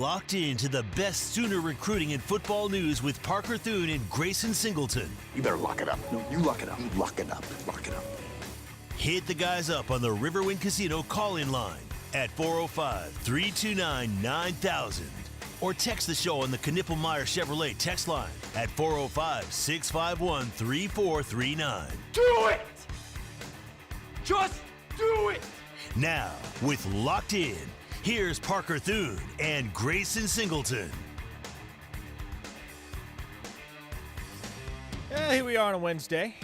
Locked into the best Sooner recruiting and football news with Parker Thune and Grayson Singleton. You better lock it up. No, you lock it up. You lock it up. Lock it up. Hit the guys up on the Riverwind Casino call-in line at 405-329-9000. Or text the show on the Knippelmeyer Chevrolet text line at 405-651-3439. Do it! Just do it! Now, with Locked In, here's Parker Thune and Grayson Singleton. Here we are on a Wednesday.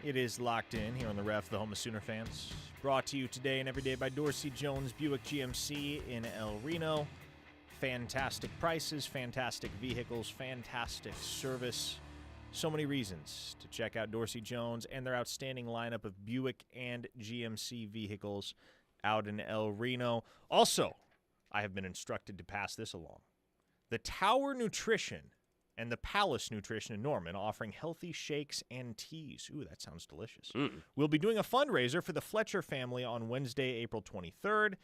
It is Locked In here on the Ref, the home of Sooner fans. Brought to you today and every day by Dorsey Jones Buick GMC in El Reno. Fantastic prices, fantastic vehicles, fantastic service. So many reasons to check out Dorsey Jones and their outstanding lineup of Buick and GMC vehicles out in El Reno. Also, I have been instructed to pass this along. The Tower Nutrition and the Palace Nutrition in Norman offering healthy shakes and teas. Ooh, that sounds delicious. We'll be doing a fundraiser for the Fletcher family on Wednesday, April 23rd.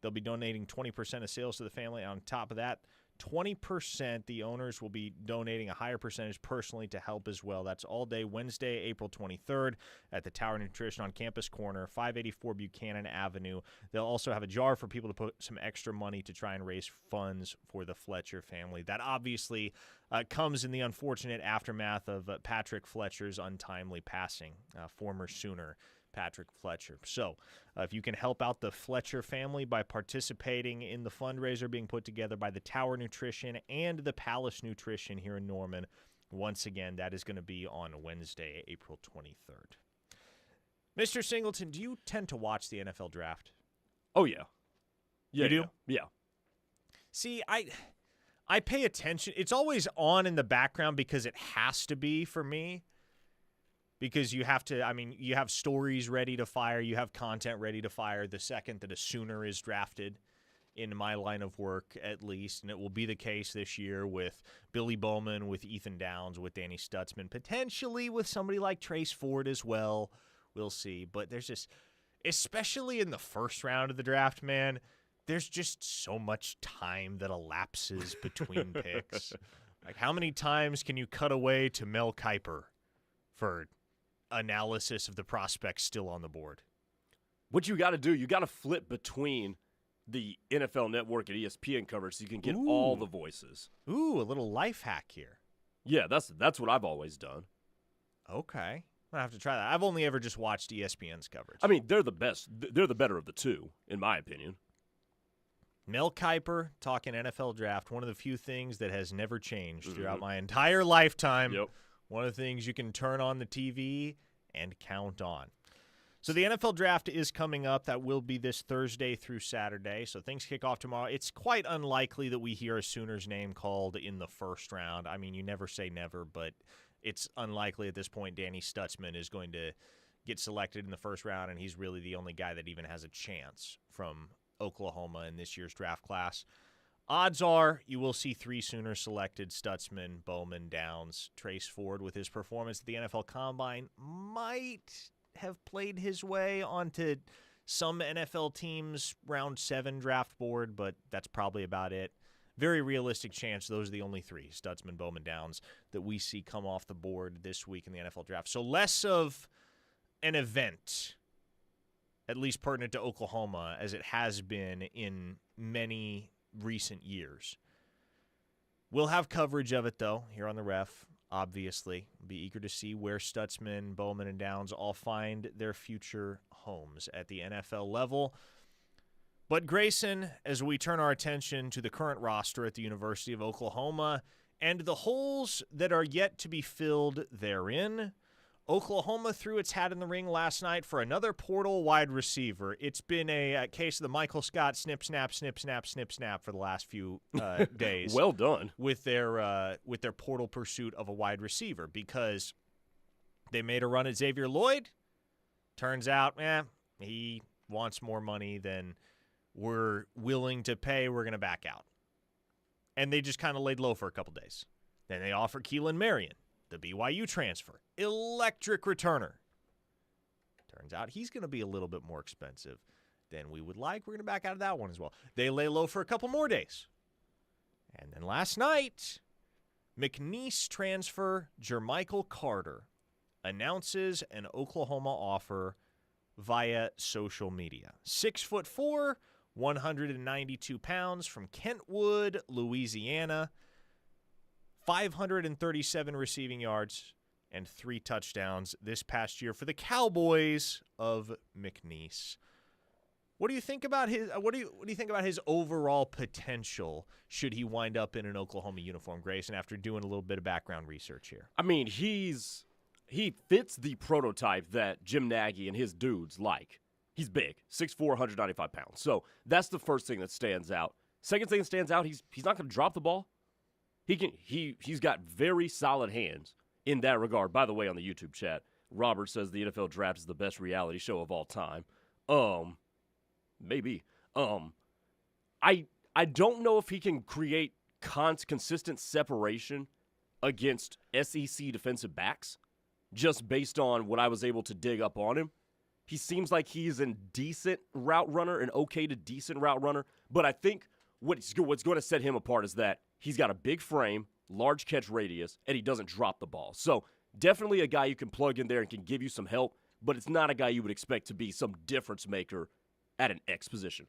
They'll be donating 20% of sales to the family. On top of that, 20%, the owners will be donating a higher percentage personally to help as well. That's all day Wednesday, April 23rd at the Tower Nutrition on Campus Corner, 584 Buchanan Avenue. They'll also have a jar for people to put some extra money to try and raise funds for the Fletcher family. That obviously comes in the unfortunate aftermath of Patrick Fletcher's untimely passing, former Sooner Patrick Fletcher. So if you can help out the Fletcher family by participating in the fundraiser being put together by the Tower Nutrition and the Palace Nutrition here in Norman, once again, that is going to be on Wednesday, April 23rd. Mr. Singleton, do you tend to watch the NFL draft? Oh, yeah. You do? Yeah. See, I pay attention. It's always on in the background because it has to be for me. Because you have to, you have stories ready to fire. You have content ready to fire the second that a Sooner is drafted in my line of work, at least. And it will be the case this year with Billy Bowman, with Ethan Downs, with Danny Stutzman, potentially with somebody like Trace Ford as well. We'll see. But there's just, especially in the first round of the draft, man, there's just so much time that elapses between picks. Like, how many times can you cut away to Mel Kiper for analysis of the prospects still on the board? What you got to do, you got to flip between the NFL Network and ESPN coverage so you can get all the voices. Ooh, a little life hack here. Yeah, that's what I've always done. Okay. I'm going to have to try that. I've only ever just watched ESPN's coverage. I mean, they're the best. They're the better of the two, in my opinion. Mel Kiper talking NFL draft, one of the few things that has never changed throughout my entire lifetime. Yep. One of the things you can turn on the TV and count on. So the NFL draft is coming up. That will be this Thursday through Saturday. So things kick off tomorrow. It's quite unlikely that we hear a Sooners name called in the first round. I mean, you never say never, but it's unlikely at this point Danny Stutzman is going to get selected in the first round, and he's really the only guy that even has a chance from Oklahoma in this year's draft class. Odds are you will see three Sooners selected: Stutzman, Bowman, Downs. Trace Ford, with his performance at the NFL Combine, might have played his way onto some NFL teams' round 7 draft board, but that's probably about it. Very realistic chance those are the only three, Stutzman, Bowman, Downs, that we see come off the board this week in the NFL draft. So less of an event, at least pertinent to Oklahoma, as it has been in many recent years. We'll have coverage of it, though, here on the Ref, obviously. Be eager to see where Stutzman, Bowman, and Downs all find their future homes at the NFL level. But Grayson, as we turn our attention to the current roster at the University of Oklahoma and the holes that are yet to be filled therein, Oklahoma threw its hat in the ring last night for another portal wide receiver. It's been a case of the Michael Scott snip, snap, snip, snap, snip, snap for the last few days. Well done. With their portal pursuit of a wide receiver, because they made a run at Xavier Lloyd. Turns out, he wants more money than we're willing to pay. We're going to back out. And they just kind of laid low for a couple days. Then they offered Keelan Marion, the BYU transfer, electric returner. Turns out he's going to be a little bit more expensive than we would like. We're going to back out of that one as well. They lay low for a couple more days. And then last night, McNeese transfer Jermichael Carter announces an Oklahoma offer via social media. 6'4", 192 pounds, from Kentwood, Louisiana. 537 receiving yards and 3 touchdowns this past year for the Cowboys of McNeese. What do you think about his? What do you think about his overall potential? Should he wind up in an Oklahoma uniform, Grayson? After doing a little bit of background research here, I mean, he fits the prototype that Jim Nagy and his dudes like. He's big, 6'4", 195 pounds. So that's the first thing that stands out. Second thing that stands out, he's not going to drop the ball. He's got very solid hands in that regard. By the way, on the YouTube chat, Robert says the NFL Draft is the best reality show of all time. Maybe. I don't know if he can create consistent separation against SEC defensive backs just based on what I was able to dig up on him. He seems like he's a decent route runner, an okay to decent route runner, but I think what's going to set him apart is that he's got a big frame, large catch radius, and he doesn't drop the ball. So definitely a guy you can plug in there and can give you some help, but it's not a guy you would expect to be some difference maker at an X position.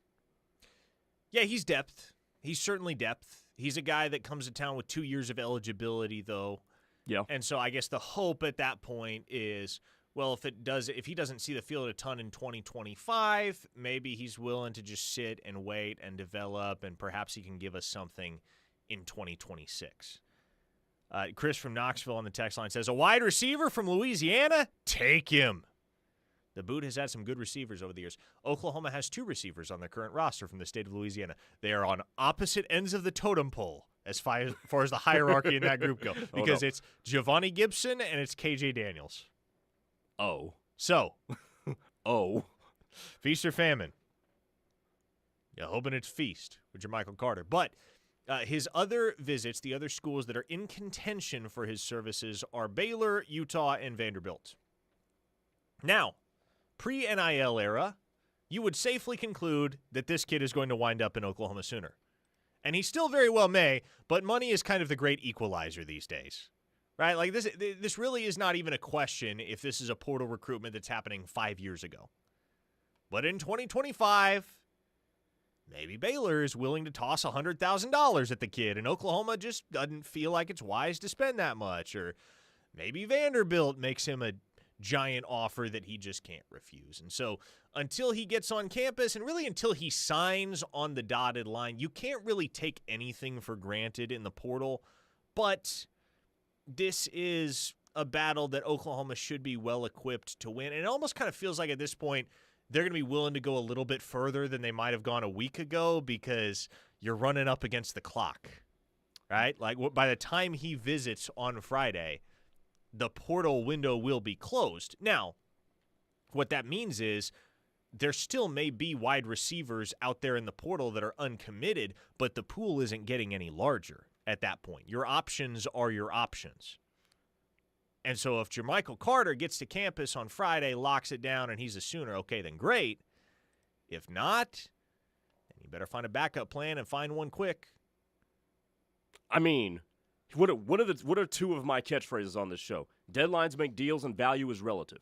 Yeah, he's depth. He's certainly depth. He's a guy that comes to town with 2 years of eligibility, though. Yeah. And so I guess the hope at that point is, well, if he doesn't see the field a ton in 2025, maybe he's willing to just sit and wait and develop, and perhaps he can give us something in 2026. Chris from Knoxville on the text line says, a wide receiver from Louisiana? Take him. The Boot has had some good receivers over the years. Oklahoma has 2 receivers on their current roster from the state of Louisiana. They are on opposite ends of the totem pole as far as the hierarchy in that group go, because it's Giovanni Gibson and it's KJ Daniels. Oh. So. Oh. Feast or famine? Yeah, hoping it's feast with Jermichael Carter. But his other visits, the other schools that are in contention for his services, are Baylor, Utah, and Vanderbilt. Now, pre-NIL era, you would safely conclude that this kid is going to wind up in Oklahoma sooner. And he still very well may, but money is kind of the great equalizer these days. Right? Like this really is not even a question if this is a portal recruitment that's happening 5 years ago. But in 2025, maybe Baylor is willing to toss $100,000 at the kid, and Oklahoma just doesn't feel like it's wise to spend that much. Or maybe Vanderbilt makes him a giant offer that he just can't refuse. And so until he gets on campus, and really until he signs on the dotted line, you can't really take anything for granted in the portal. But this is a battle that Oklahoma should be well equipped to win. And it almost kind of feels like at this point they're going to be willing to go a little bit further than they might have gone a week ago, because you're running up against the clock, right? Like by the time he visits on Friday, the portal window will be closed. Now, what that means is there still may be wide receivers out there in the portal that are uncommitted, but the pool isn't getting any larger at that point. Your options are your options. And so if Jermichael Carter gets to campus on Friday, locks it down, and he's a Sooner, okay, then great. If not, then you better find a backup plan and find one quick. I mean, what are 2 of my catchphrases on this show? Deadlines make deals and value is relative.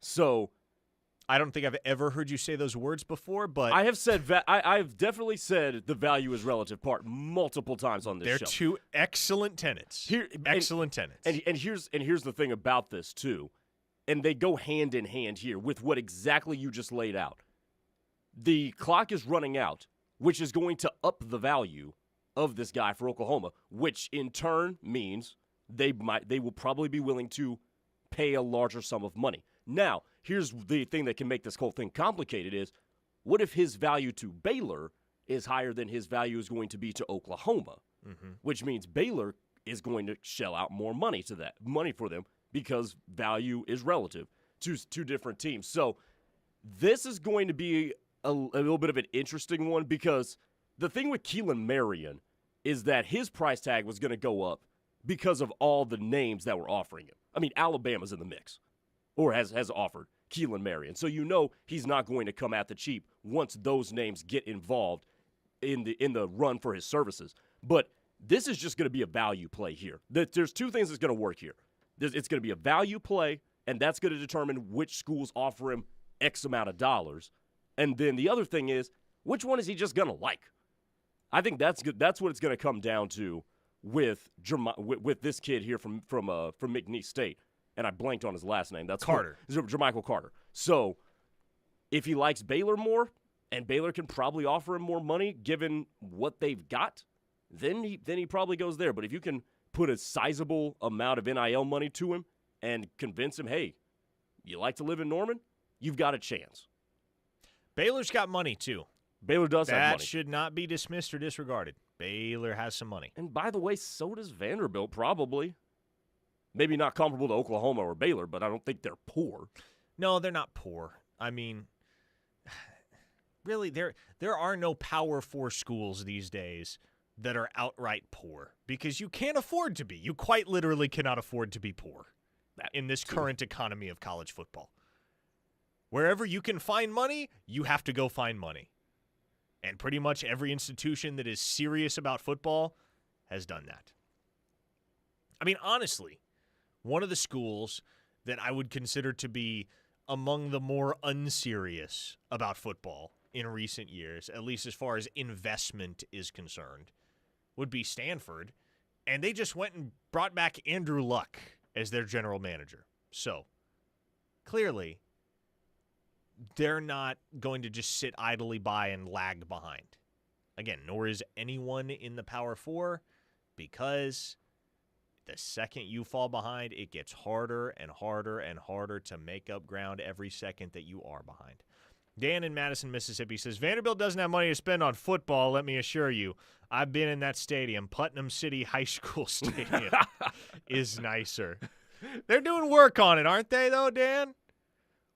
So I don't think I've ever heard you say those words before, but I have said I've definitely said the value is relative part multiple times on this show. They're 2 excellent tenets. Excellent tenets. And here's the thing about this too, and they go hand in hand here with what exactly you just laid out. The clock is running out, which is going to up the value of this guy for Oklahoma, which in turn means they will probably be willing to pay a larger sum of money. Now, here's the thing that can make this whole thing complicated is, what if his value to Baylor is higher than his value is going to be to Oklahoma, which means Baylor is going to shell out more money for them, because value is relative to 2 different teams. So this is going to be a little bit of an interesting one, because the thing with Keelan Marion is that his price tag was going to go up because of all the names that were offering him. I mean, Alabama's in the mix, or has offered Keelan Marion. So you know he's not going to come at the cheap once those names get involved in the run for his services. But This is just going to be a value play here. There's two things that's going to work here. It's going to be a value play, and that's going to determine which schools offer him X amount of dollars. And then the other thing is, which one is he just going to like? I think that's good. That's what it's going to come down to with this kid here from McNeese State. And I blanked on his last name. That's Carter. Jermichael Carter. So if he likes Baylor more, and Baylor can probably offer him more money given what they've got, then he probably goes there. But if you can put a sizable amount of NIL money to him and convince him, hey, you like to live in Norman, you've got a chance. Baylor's got money, too. Baylor does have money. That should not be dismissed or disregarded. Baylor has some money. And by the way, so does Vanderbilt, probably. Maybe not comparable to Oklahoma or Baylor, but I don't think they're poor. No, they're not poor. I mean, really, there are no Power 4 schools these days that are outright poor because you can't afford to be. You quite literally cannot afford to be poor in this current economy of college football. Wherever you can find money, you have to go find money. And pretty much every institution that is serious about football has done that. I mean, honestly, one of the schools that I would consider to be among the more unserious about football in recent years, at least as far as investment is concerned, would be Stanford. And they just went and brought back Andrew Luck as their general manager. So, clearly, they're not going to just sit idly by and lag behind. Again, nor is anyone in the Power 4, because the second you fall behind, it gets harder and harder and harder to make up ground every second that you are behind. Dan in Madison, Mississippi says, Vanderbilt doesn't have money to spend on football, let me assure you. I've been in that stadium. Putnam City High School Stadium is nicer. They're doing work on it, aren't they, though, Dan?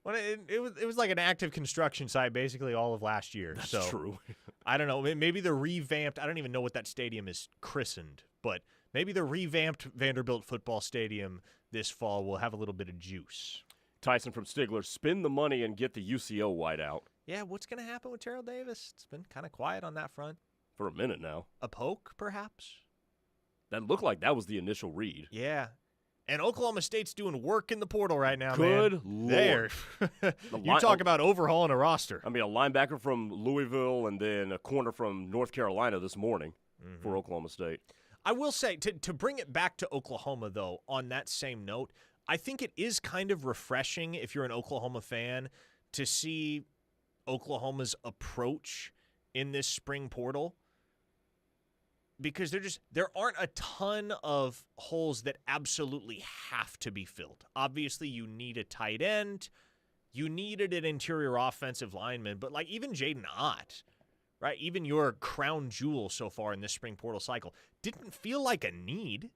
Well, it was like an active construction site basically all of last year. That's true. I don't know. Maybe the revamped – I don't even know what that stadium is christened, but maybe the revamped Vanderbilt football stadium this fall will have a little bit of juice. Tyson from Stigler, spend the money and get the UCO whiteout. Yeah, what's going to happen with Terrell Davis? It's been kind of quiet on that front. For a minute now. A poke, perhaps? That looked like that was the initial read. Yeah. And Oklahoma State's doing work in the portal right now, Good man. Lord. You talk about overhauling a roster. I mean, a linebacker from Louisville and then a corner from North Carolina this morning for Oklahoma State. I will say, to bring it back to Oklahoma, though, on that same note, I think it is kind of refreshing if you're an Oklahoma fan to see Oklahoma's approach in this spring portal. Because there aren't a ton of holes that absolutely have to be filled. Obviously, you need a tight end. You needed an interior offensive lineman. But, like, even Jaden Ott, right, even your crown jewel so far in this spring portal cycle, didn't feel like a need.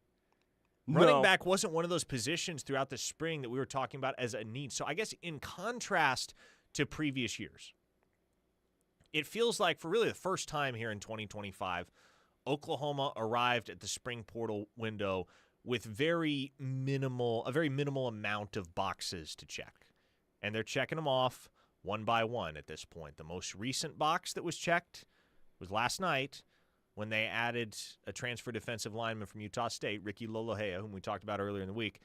No. Running back wasn't one of those positions throughout the spring that we were talking about as a need. So I guess in contrast to previous years, it feels like for really the first time here in 2025, Oklahoma arrived at the spring portal window with a very minimal amount of boxes to check. And they're checking them off one by one at this point. The most recent box that was checked was last night when they added a transfer defensive lineman from Utah State, Ricky Lolohea, whom we talked about earlier in the week.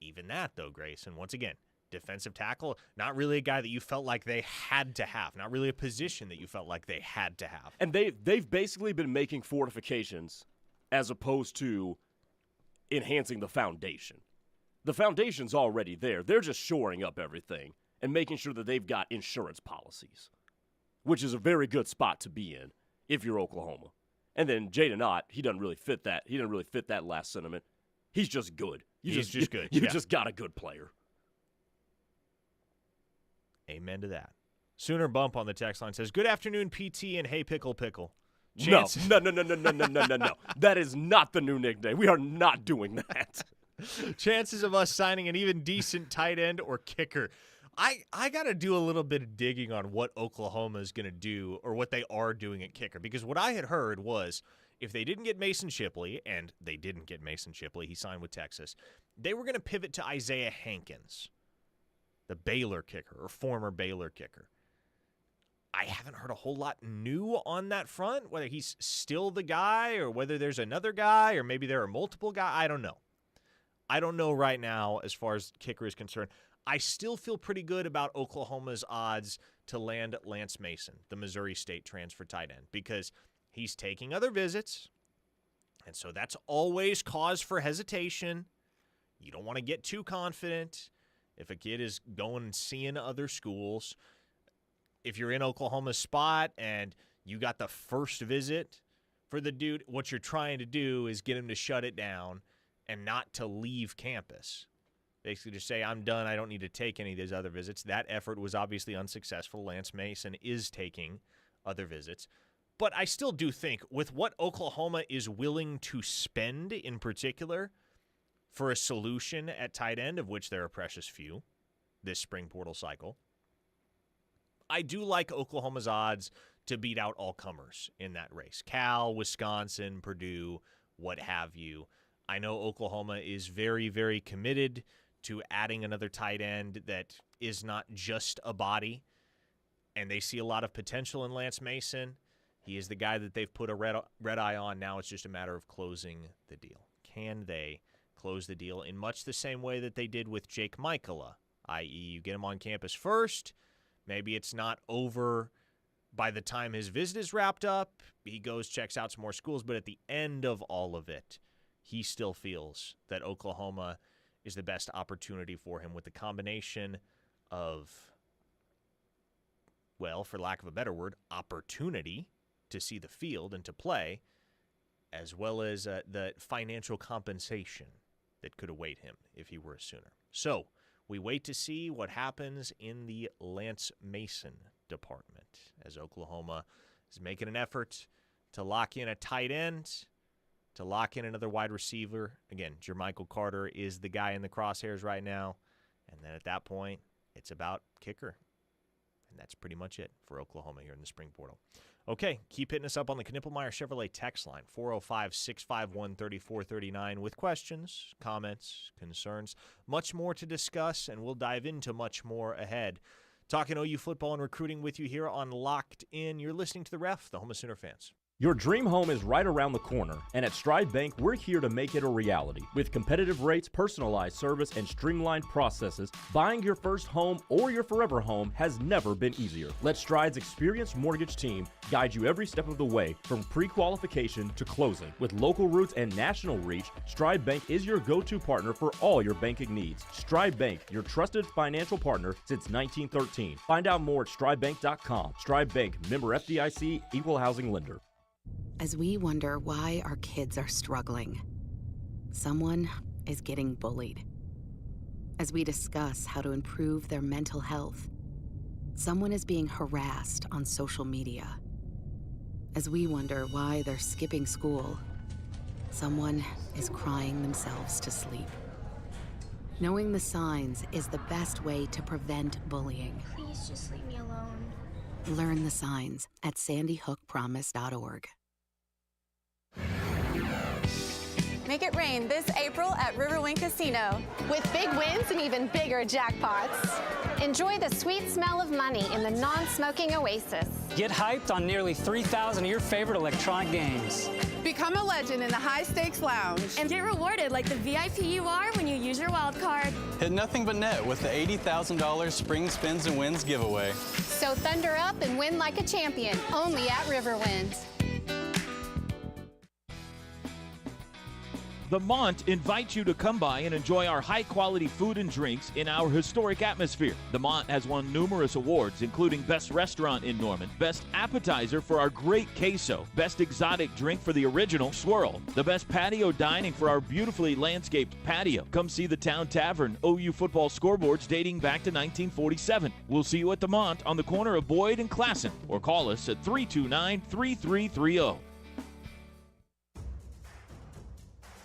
Even that, though, Grayson, once again, defensive tackle, not really a guy that you felt like they had to have, not really a position that you felt like they had to have. And they've basically been making fortifications as opposed to enhancing the foundation. The foundation's already there. They're just shoring up everything and making sure that they've got insurance policies, which is a very good spot to be in if you're Oklahoma. And then Jaden Ott, he doesn't really fit that. He doesn't really fit that last sentiment. He's just good. He's just good. You just got a good player. Amen to that. Sooner Bump on the text line says, good afternoon, PT, and hey, pickle, pickle. No. That is not the new nickname. We are not doing that. Chances of us signing an even decent tight end or kicker. I got to do a little bit of digging on what Oklahoma is going to do or what they are doing at kicker, because what I had heard was if they didn't get Mason Shipley, and they didn't get Mason Shipley, he signed with Texas, they were going to pivot to Isaiah Hankins, the Baylor kicker or former Baylor kicker. I haven't heard a whole lot new on that front, whether he's still the guy or whether there's another guy or maybe there are multiple guys. I don't know. I don't know right now as far as kicker is concerned. I still feel pretty good about Oklahoma's odds to land Lance Mason, the Missouri State transfer tight end, because he's taking other visits, and so that's always cause for hesitation. You don't want to get too confident if a kid is going and seeing other schools. If you're in Oklahoma's spot and you got the first visit for the dude, what you're trying to do is get him to shut it down and not to leave campus. Basically just say, I'm done, I don't need to take any of these other visits. That effort was obviously unsuccessful. Lance Mason is taking other visits. But I still do think with what Oklahoma is willing to spend in particular for a solution at tight end, of which there are precious few this spring portal cycle, I do like Oklahoma's odds to beat out all comers in that race. Cal, Wisconsin, Purdue, what have you. I know Oklahoma is very, very committed to adding another tight end that is not just a body, and they see a lot of potential in Lance Mason. He is the guy that they've put a red eye on. Now it's just a matter of closing the deal. Can they close the deal in much the same way that they did with Jake Michaela, i.e. you get him on campus first, maybe it's not over by the time his visit is wrapped up, he goes, checks out some more schools, but at the end of all of it, he still feels that Oklahoma is the best opportunity for him with the combination of, well, for lack of a better word, opportunity to see the field and to play, as well as the financial compensation that could await him if he were a Sooner. So we wait to see what happens in the Lance Mason department as Oklahoma is making an effort to lock in a tight end, to lock in another wide receiver. Again, Jermichael Carter is the guy in the crosshairs right now. And then at that point, it's about kicker. And that's pretty much it for Oklahoma here in the spring portal. Okay, keep hitting us up on the Knippelmeyer Chevrolet text line, 405-651-3439, with questions, comments, concerns, much more to discuss, and we'll dive into much more ahead. Talking OU football and recruiting with you here on Locked In. You're listening to The Ref, the home of Sooner fans. Your dream home is right around the corner, and at Stride Bank, we're here to make it a reality. With competitive rates, personalized service, and streamlined processes, buying your first home or your forever home has never been easier. Let Stride's experienced mortgage team guide you every step of the way, from pre-qualification to closing. With local roots and national reach, Stride Bank is your go-to partner for all your banking needs. Stride Bank, your trusted financial partner since 1913. Find out more at stridebank.com. Stride Bank, member FDIC, equal housing lender. As we wonder why our kids are struggling, someone is getting bullied. As we discuss how to improve their mental health, someone is being harassed on social media. As we wonder why they're skipping school, someone is crying themselves to sleep. Knowing the signs is the best way to prevent bullying. Please just leave me alone. Learn the signs at sandyhookpromise.org. Make it rain this April at Riverwind Casino with big wins and even bigger jackpots. Enjoy the sweet smell of money in the non-smoking oasis. Get hyped on nearly 3,000 of your favorite electronic games. Become a legend in the high-stakes lounge. And get rewarded like the VIP you are when you use your wild card. Hit nothing but net with the $80,000 Spring Spins and Wins giveaway. So thunder up and win like a champion, only at Riverwind. The Mont invites you to come by and enjoy our high-quality food and drinks in our historic atmosphere. The Mont has won numerous awards, including Best Restaurant in Norman, Best Appetizer for our great queso, Best Exotic Drink for the original swirl, the Best Patio Dining for our beautifully landscaped patio. Come see the Town Tavern OU football scoreboards dating back to 1947. We'll see you at the Mont on the corner of Boyd and Classen, or call us at 329-3330.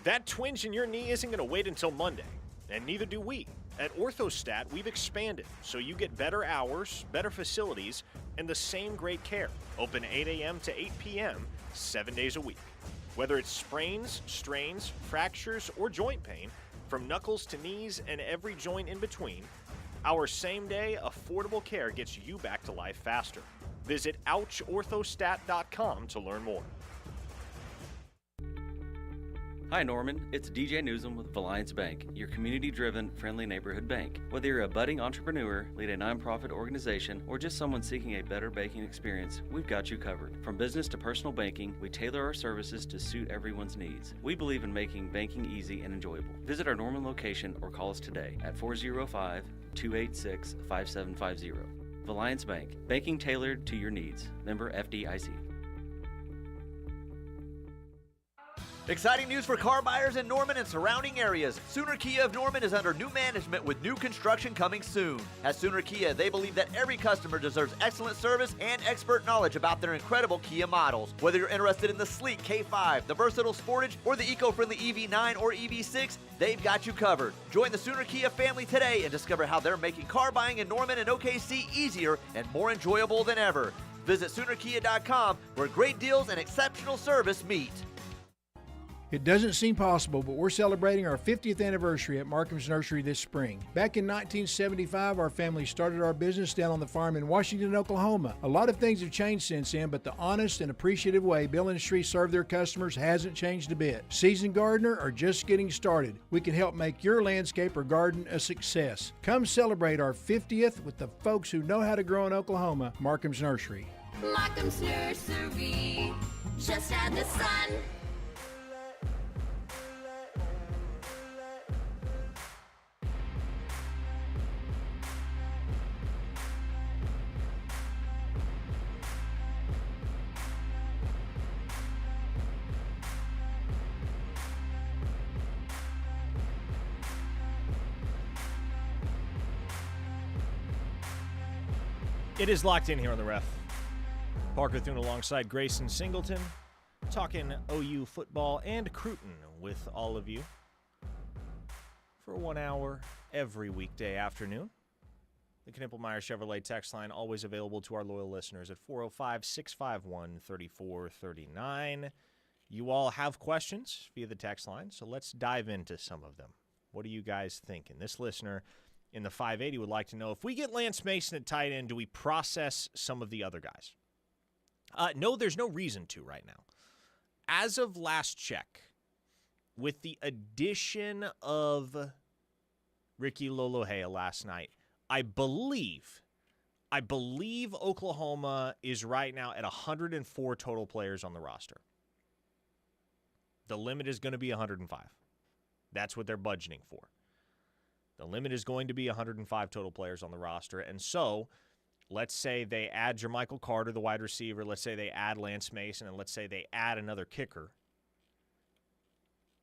That twinge in your knee isn't going to wait until Monday, and neither do we. At Orthostat, we've expanded, so you get better hours, better facilities, and the same great care. Open 8 a.m. to 8 p.m., 7 days a week. Whether it's sprains, strains, fractures, or joint pain, from knuckles to knees and every joint in between, our same-day, affordable care gets you back to life faster. Visit ouchorthostat.com to learn more. Hi Norman, it's DJ Newsom with Alliance Bank, your community-driven, friendly neighborhood bank. Whether you're a budding entrepreneur, lead a nonprofit organization, or just someone seeking a better banking experience, we've got you covered. From business to personal banking, we tailor our services to suit everyone's needs. We believe in making banking easy and enjoyable. Visit our Norman location or call us today at 405-286-5750. Alliance Bank, banking tailored to your needs. Member FDIC. Exciting news for car buyers in Norman and surrounding areas. Sooner Kia of Norman is under new management with new construction coming soon. At Sooner Kia, they believe that every customer deserves excellent service and expert knowledge about their incredible Kia models. Whether you're interested in the sleek K5, the versatile Sportage, or the eco-friendly EV9 or EV6, they've got you covered. Join the Sooner Kia family today and discover how they're making car buying in Norman and OKC easier and more enjoyable than ever. Visit SoonerKia.com, where great deals and exceptional service meet. It doesn't seem possible, but we're celebrating our 50th anniversary at Markham's Nursery this spring. Back in 1975, our family started our business down on the farm in Washington, Oklahoma. A lot of things have changed since then, but the honest and appreciative way Bill and Shree serve their customers hasn't changed a bit. Seasoned gardener or just getting started, we can help make your landscape or garden a success. Come celebrate our 50th with the folks who know how to grow in Oklahoma, Markham's Nursery. Markham's Nursery, just add the sun. It is locked in here on the ref. Parker Thune alongside Grayson Singleton, talking OU football and crootin with all of you for 1 hour every weekday afternoon. The Knippelmeyer Chevrolet text line always available to our loyal listeners at 405-651-3439. You all have questions via the text line, so let's dive into some of them. What are you guys thinking? This listener in the 580 would like to know, if we get Lance Mason at tight end, do we process some of the other guys? No, there's no reason to right now. As of last check, with the addition of Ricky Lolohea last night, I believe Oklahoma is right now at 104 total players on the roster. The limit is going to be 105. That's what they're budgeting for. The limit is going to be 105 total players on the roster. And so, let's say they add Jermichael Carter, the wide receiver. Let's say they add Lance Mason, and let's say they add another kicker.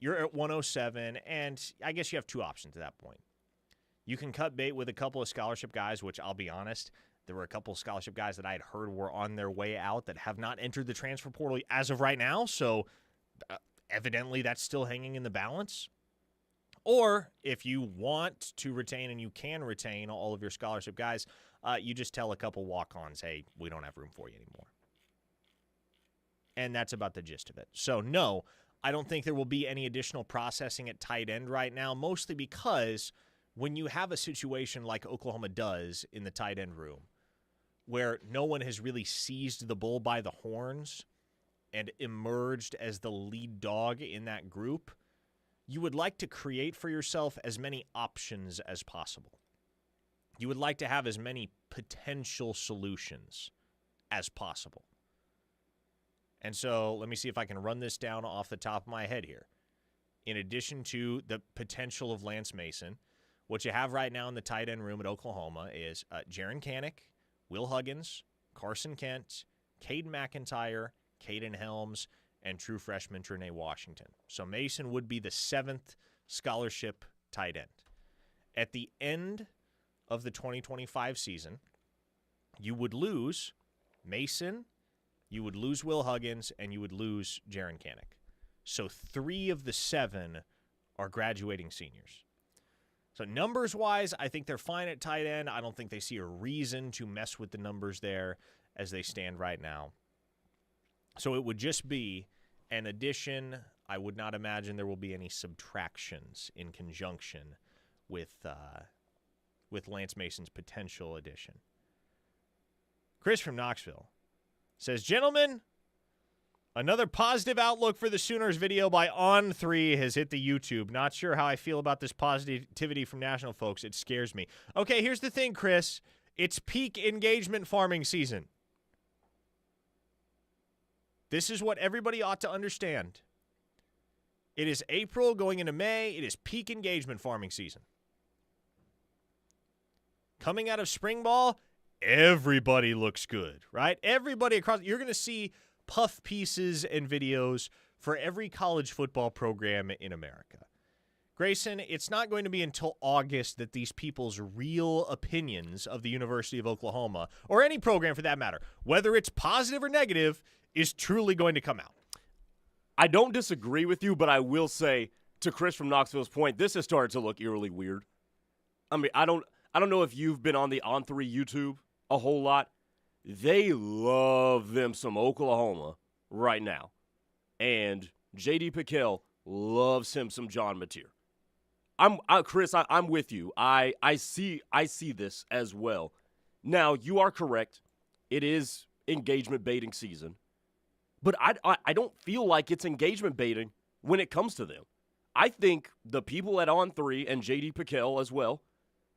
You're at 107, and I guess you have two options at that point. You can cut bait with a couple of scholarship guys, which I'll be honest, there were a couple of scholarship guys that I had heard were on their way out that have not entered the transfer portal as of right now. So, evidently, that's still hanging in the balance. Or if you want to retain and you can retain all of your scholarship guys, you just tell a couple walk-ons, hey, we don't have room for you anymore. And that's about the gist of it. So, no, I don't think there will be any additional processing at tight end right now, mostly because when you have a situation like Oklahoma does in the tight end room, where no one has really seized the bull by the horns and emerged as the lead dog in that group, you would like to create for yourself as many options as possible. You would like to have as many potential solutions as possible. And so let me see if I can run this down off the top of my head here. In addition to the potential of Lance Mason, what you have right now in the tight end room at Oklahoma is Jaren Kanak, Will Huggins, Carson Kent, Caden McIntyre, Caden Helms, and true freshman Trinae Washington. So Mason would be the 7th scholarship tight end. At the end of the 2025 season, you would lose Mason, you would lose Will Huggins, and you would lose Jaren Kanak. So 3 of the 7 are graduating seniors. So numbers-wise, I think they're fine at tight end. I don't think they see a reason to mess with the numbers there as they stand right now. So it would just be an addition. I would not imagine there will be any subtractions in conjunction with Lance Mason's potential addition. Chris from Knoxville says, gentlemen, another positive outlook for the Sooners video by On3 has hit the YouTube. Not sure how I feel about this positivity from national folks. It scares me. Okay, here's the thing, Chris. It's peak engagement farming season. This is what everybody ought to understand. It is April going into May. It is peak engagement farming season. Coming out of spring ball, everybody looks good, right? Everybody across, you're going to see puff pieces and videos for every college football program in America. Grayson, it's not going to be until August that these people's real opinions of the University of Oklahoma, or any program for that matter, whether it's positive or negative, is truly going to come out. I don't disagree with you, but I will say, to Chris from Knoxville's point, this has started to look eerily weird. I mean, I don't know if you've been on the On3 YouTube a whole lot. They love them some Oklahoma right now. And J.D. Pickell loves him some John Mateer. Chris, I'm with you. I see this as well. Now, you are correct. It is engagement baiting season. But I don't feel like it's engagement baiting when it comes to them. I think the people at On3 and J.D. Pickell as well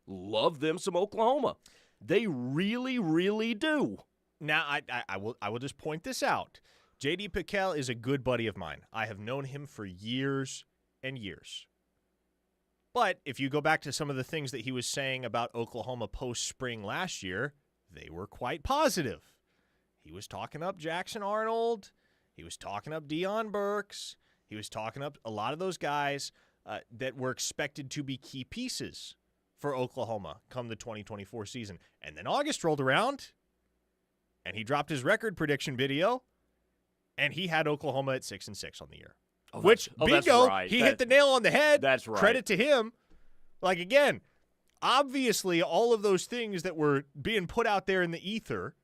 love them some Oklahoma. They really, really do. Now, I will just point this out. J.D. Pickell is a good buddy of mine. I have known him for years and years. But if you go back to some of the things that he was saying about Oklahoma post-spring last year, they were quite positive. He was talking up Jackson Arnold. He was talking up Deion Burks. He was talking up a lot of those guys that were expected to be key pieces for Oklahoma come the 2024 season. And then August rolled around, and he dropped his record prediction video, and he had Oklahoma at 6-6 on the year. Bingo, that's right. He hit the nail on the head. That's right. Credit to him. Like, again, obviously all of those things that were being put out there in the ether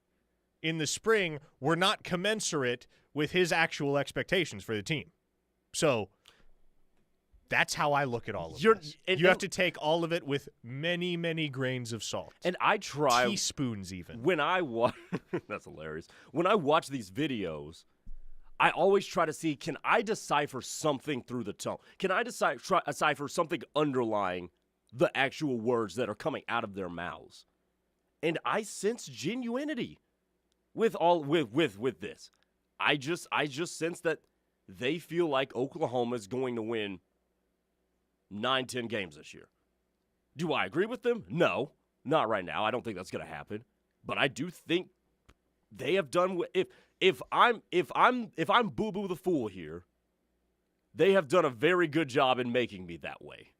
in the spring were not commensurate with his actual expectations for the team. So that's how I look at all of this. You have to take all of it with many, many grains of salt. And I try. Teaspoons even. When I watch, that's hilarious. When I watch these videos, I always try to see, can I decipher something through the tone? Can I decipher something underlying the actual words that are coming out of their mouths? And I sense genuinity with this. I just sense that they feel like Oklahoma is going to win 9-10 games this year. Do I agree with them? No, not right now. I don't think that's going to happen. But I do think they have done if I'm Boo Boo the Fool here, they have done a very good job in making me that way.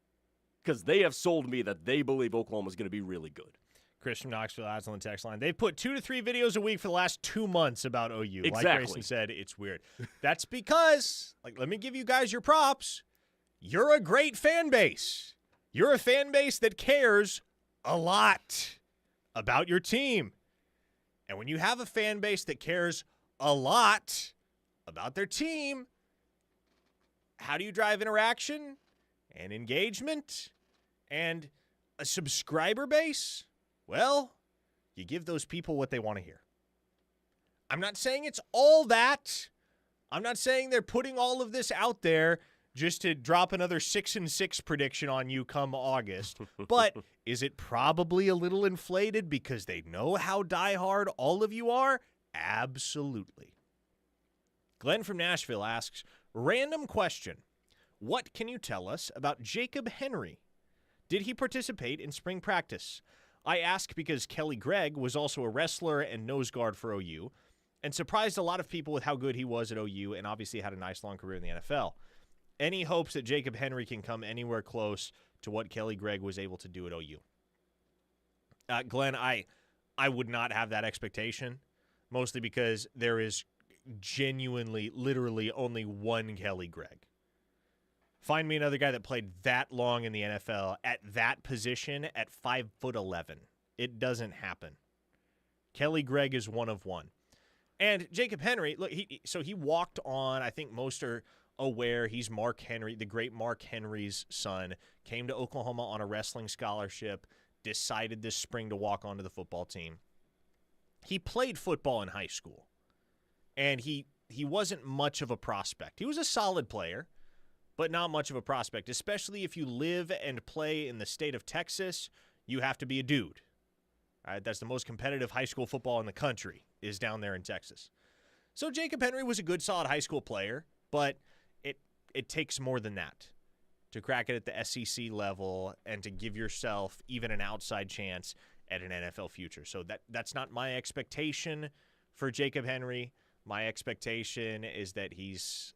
Because they have sold me that they believe Oklahoma is going to be really good. Chris from Knoxville adds on the text line. They've put 2 to 3 videos a week for the last 2 months about OU. Exactly. Like Grayson said, it's weird. That's because, let me give you guys your props. You're a great fan base. You're a fan base that cares a lot about your team. And when you have a fan base that cares a lot about their team, how do you drive interaction and engagement and a subscriber base? Well, you give those people what they want to hear. I'm not saying it's all that. I'm not saying they're putting all of this out there just to drop another 6-6 prediction on you come August. But is it probably a little inflated because they know how diehard all of you are? Absolutely. Glenn from Nashville asks, random question. What can you tell us about Jacob Henry? Did he participate in spring practice? I ask because Kelly Gregg was also a wrestler and nose guard for OU and surprised a lot of people with how good he was at OU and obviously had a nice long career in the NFL. Any hopes that Jacob Henry can come anywhere close to what Kelly Gregg was able to do at OU? Glenn, I would not have that expectation, mostly because there is genuinely, literally only one Kelly Gregg. Find me another guy that played that long in the NFL at that position at 5'11". It doesn't happen. Kelly Gregg is one of one. And Jacob Henry, look, he walked on, I think most are aware, he's Mark Henry, the great Mark Henry's son, came to Oklahoma on a wrestling scholarship, decided this spring to walk onto the football team. he played football in high school, and he wasn't much of a prospect. He was a solid player, but not much of a prospect, especially if you live and play in the state of Texas. You have to be a dude. All right, that's the most competitive high school football in the country is down there in Texas. So Jacob Henry was a good, solid high school player, but it takes more than that to crack it at the SEC level and to give yourself even an outside chance at an NFL future. So that's not my expectation for Jacob Henry. My expectation is that he's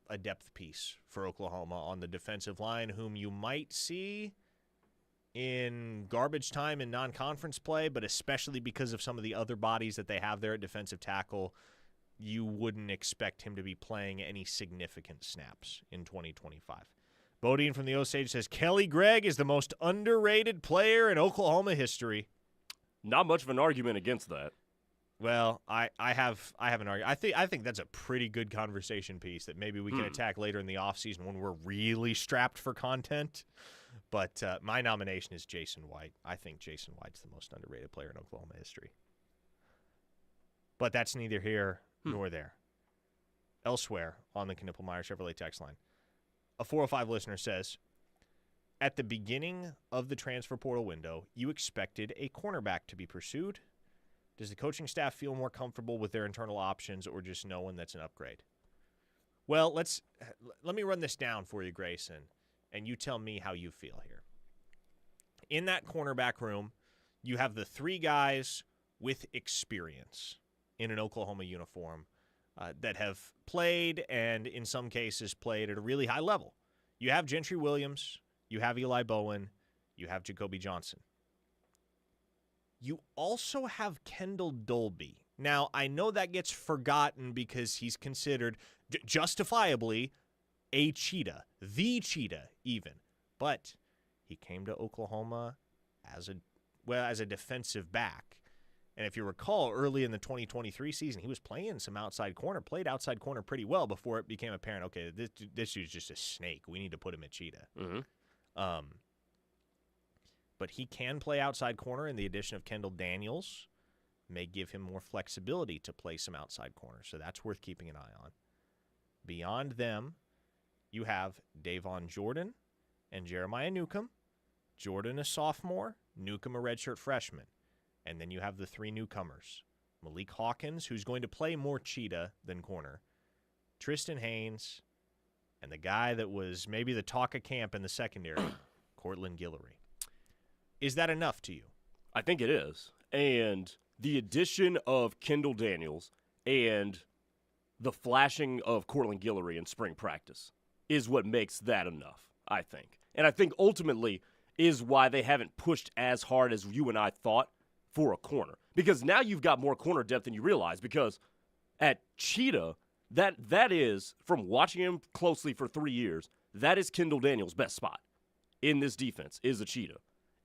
a depth piece for Oklahoma on the defensive line, whom you might see in garbage time in non-conference play, but especially because of some of the other bodies that they have there at defensive tackle, you wouldn't expect him to be playing any significant snaps in 2025. Bodine from the Osage says, Kelly Gregg is the most underrated player in Oklahoma history. Not much of an argument against that. Well, I have an argument. I think that's a pretty good conversation piece that maybe we can attack later in the offseason when we're really strapped for content. But my nomination is Jason White. I think Jason White's the most underrated player in Oklahoma history. But that's neither here nor there. Elsewhere on the Knippelmeyer Chevrolet text line, a 405 listener says, at the beginning of the transfer portal window, you expected a cornerback to be pursued. Does the coaching staff feel more comfortable with their internal options or just knowing that's an upgrade? Well, let me run this down for you, Grayson, and you tell me how you feel here. In that cornerback room, you have the three guys with experience in an Oklahoma uniform that have played and in some cases played at a really high level. You have Gentry Williams, you have Eli Bowen, you have Jacoby Johnson. You also have Kendall Dolby. Now, I know that gets forgotten because he's considered justifiably a cheetah, the cheetah even. But he came to Oklahoma as a defensive back. And if you recall, early in the 2023 season, he was playing some outside corner, played outside corner pretty well before it became apparent, okay, this dude's just a snake. We need to put him at cheetah. Mm-hmm. But he can play outside corner, and the addition of Kendall Daniels may give him more flexibility to play some outside corner. So that's worth keeping an eye on. Beyond them, you have Davon Jordan and Jeremiah Newcomb. Jordan a sophomore, Newcomb a redshirt freshman. And then you have the three newcomers. Malik Hawkins, who's going to play more cheetah than corner. Tristan Haynes, and the guy that was maybe the talk of camp in the secondary, Cortland Guillory. Is that enough to you? I think it is. And the addition of Kendall Daniels and the flashing of Cortland Guillory in spring practice is what makes that enough, I think. And I think ultimately is why they haven't pushed as hard as you and I thought for a corner. Because now you've got more corner depth than you realize, because at cheetah, that is, from watching him closely for 3 years, that is Kendall Daniels' best spot in this defense, is a cheetah.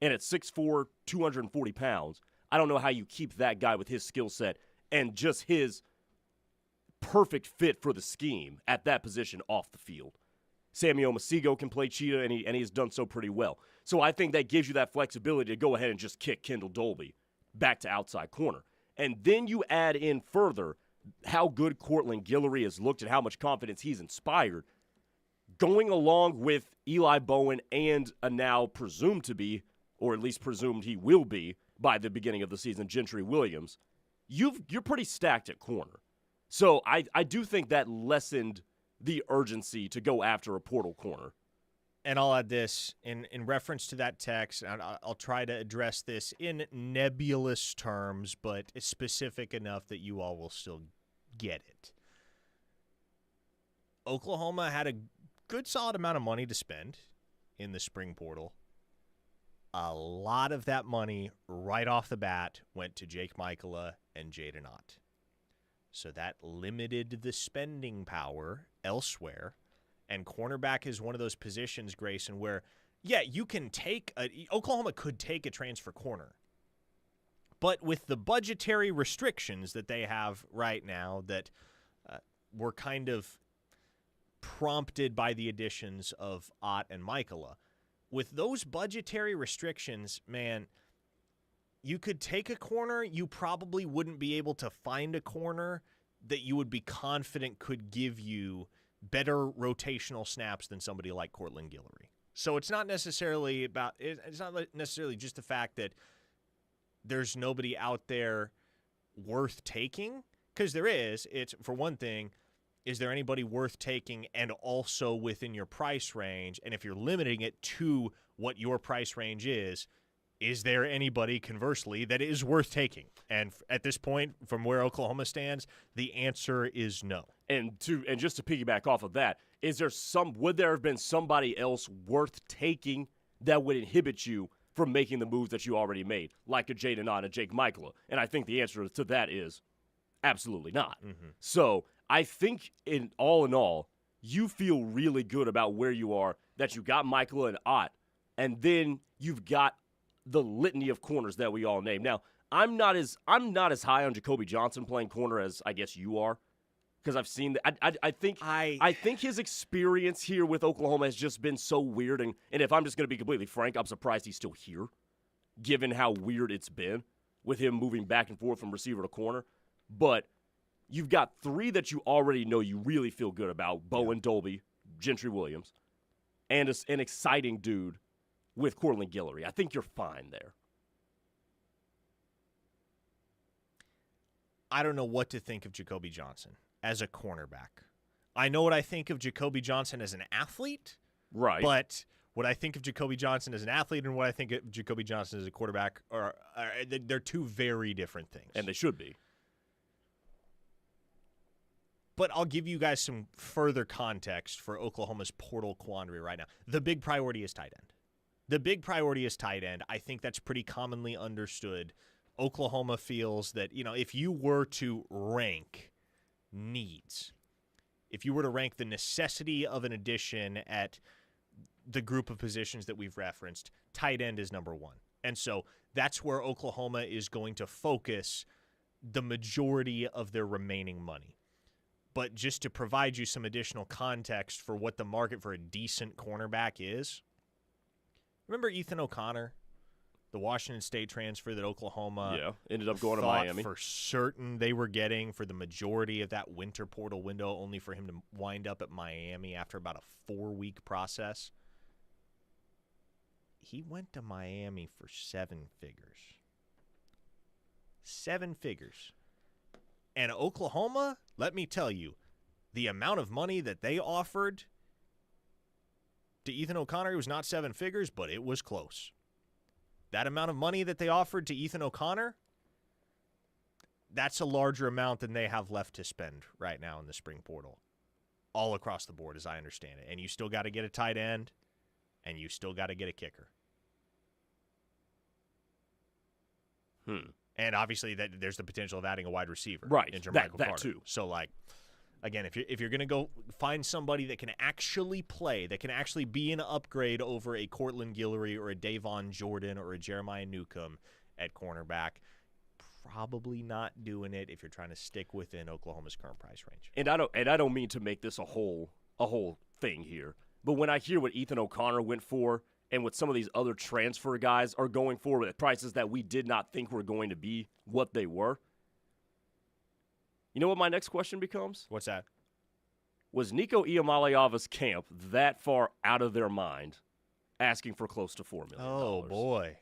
And at 6'4", 240 pounds, I don't know how you keep that guy with his skill set and just his perfect fit for the scheme at that position off the field. Sammy Omasigo can play cheetah, and he has done so pretty well. So I think that gives you that flexibility to go ahead and just kick Kendall Dolby back to outside corner. And then you add in further how good Cortland Guillory has looked and how much confidence he's inspired, going along with Eli Bowen and a now presumed to be, or at least presumed he will be by the beginning of the season, Gentry Williams. You're pretty stacked at corner. So I do think that lessened the urgency to go after a portal corner. And I'll add this in reference to that text, and I'll try to address this in nebulous terms, but it's specific enough that you all will still get it. Oklahoma had a good, solid amount of money to spend in the spring portal. A lot of that money right off the bat went to Jake Michaela and Jaden Ott. So that limited the spending power elsewhere. And cornerback is one of those positions, Grayson, where, yeah, you can Oklahoma could take a transfer corner. But with the budgetary restrictions that they have right now that were kind of prompted by the additions of Ott and Michaela, with those budgetary restrictions, man, you could take a corner. You probably wouldn't be able to find a corner that you would be confident could give you better rotational snaps than somebody like Cortland Guillory. So it's not necessarily just the fact that there's nobody out there worth taking, because there is. It's, for one thing, is there anybody worth taking and also within your price range? And if you're limiting it to what your price range is there anybody, conversely, that is worth taking? And at this point, from where Oklahoma stands, the answer is no. And just to piggyback off of that, would there have been somebody else worth taking that would inhibit you from making the moves that you already made, like a Jaden Ott, a Jake Michaela? And I think the answer to that is absolutely not. Mm-hmm. So I think in all, you feel really good about where you are, that you got Michaela and Ott, and then you've got the litany of corners that we all name. Now, I'm not as high on Jacoby Johnson playing corner as I guess you are, because I've seen that. I think his experience here with Oklahoma has just been so weird, and if I'm just going to be completely frank, I'm surprised he's still here, given how weird it's been with him moving back and forth from receiver to corner. But you've got three that you already know you really feel good about: Bowen Dolby, Gentry Williams, and an exciting dude with Cortland Guillory. I think you're fine there. I don't know what to think of Jacoby Johnson as a cornerback. I know what I think of Jacoby Johnson as an athlete. Right. But what I think of Jacoby Johnson as an athlete and what I think of Jacoby Johnson as a quarterback they're two very different things. And they should be. But I'll give you guys some further context for Oklahoma's portal quandary right now. The big priority is tight end. I think that's pretty commonly understood. Oklahoma feels that, if you were to rank needs, if you were to rank the necessity of an addition at the group of positions that we've referenced, tight end is number one. And so that's where Oklahoma is going to focus the majority of their remaining money. But just to provide you some additional context for what the market for a decent cornerback is, remember Ethan O'Connor, the Washington State transfer that Oklahoma ended up going to Miami for certain they were getting for the majority of that winter portal window, only for him to wind up at Miami after about a 4-week process. He went to Miami for 7 figures. 7 figures. And Oklahoma, let me tell you, the amount of money that they offered to Ethan O'Connor was not 7 figures, but it was close. That amount of money that they offered to Ethan O'Connor, that's a larger amount than they have left to spend right now in the spring portal, all across the board, as I understand it. And you still got to get a tight end, and you still got to get a kicker. And obviously, there's the potential of adding a wide receiver, right? In Jermichael that Carter. Too. So, again, if you're going to go find somebody that can actually play, that can actually be an upgrade over a Cortland Guillory or a Davon Jordan or a Jeremiah Newcomb at cornerback, probably not doing it if you're trying to stick within Oklahoma's current price range. And I don't mean to make this a whole thing here, but when I hear what Ethan O'Connor went for and what some of these other transfer guys are going for at prices that we did not think were going to be what they were, you know what my next question becomes? What's that? Was Nico Iamalya's camp that far out of their mind asking for close to $4 million? Oh, boy.